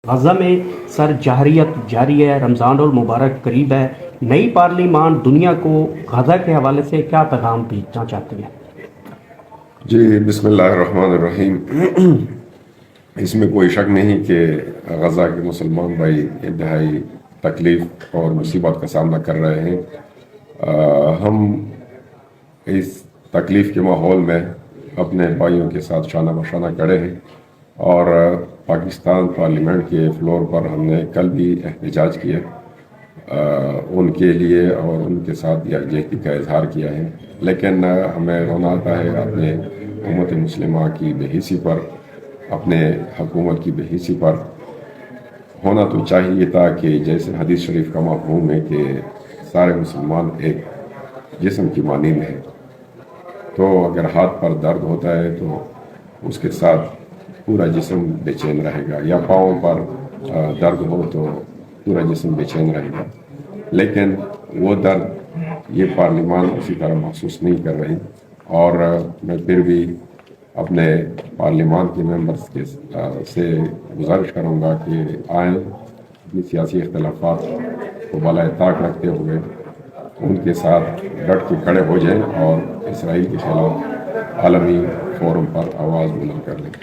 غزہ میں سر جارحیت جاری ہے، رمضان المبارک قریب ہے، نئی پارلیمان دنیا کو غزہ کے حوالے سے کیا پیغام بھیجنا چاہتی ہے؟ جی بسم اللہ الرحمن الرحیم۔ اس میں کوئی شک نہیں کہ غزہ کے مسلمان بھائی انتہائی تکلیف اور مصیبت کا سامنا کر رہے ہیں۔ ہم اس تکلیف کے ماحول میں اپنے بھائیوں کے ساتھ شانہ بشانہ کھڑے ہیں، اور پاکستان پارلیمنٹ کے فلور پر ہم نے کل بھی احتجاج کیا، ان کے لیے اور ان کے ساتھ یکجہتی کا اظہار کیا ہے۔ لیکن ہمیں رونا آتا ہے اپنے امت مسلمہ کی بے حسی پر، اپنے حکومت کی بے حسی پر۔ ہونا تو چاہیے تھا کہ جیسے حدیث شریف کا مفہوم ہے کہ سارے مسلمان ایک جسم کی مانند ہیں، تو اگر ہاتھ پر درد ہوتا ہے تو اس کے ساتھ پورا جسم بے چین رہے گا، یا پاؤں پر درد ہو تو پورا جسم بے چین رہے گا۔ لیکن وہ درد یہ پارلیمان اسی طرح محسوس نہیں کر رہی، اور میں پھر بھی اپنے پارلیمان کے ممبرز سے گزارش کروں گا کہ آئیں، اپنی سیاسی اختلافات کو بالائے طاق رکھتے ہوئے ان کے ساتھ ڈٹ کے کھڑے ہو جائیں اور اسرائیل کے خلاف عالمی فورم پر آواز بلند کر لیں۔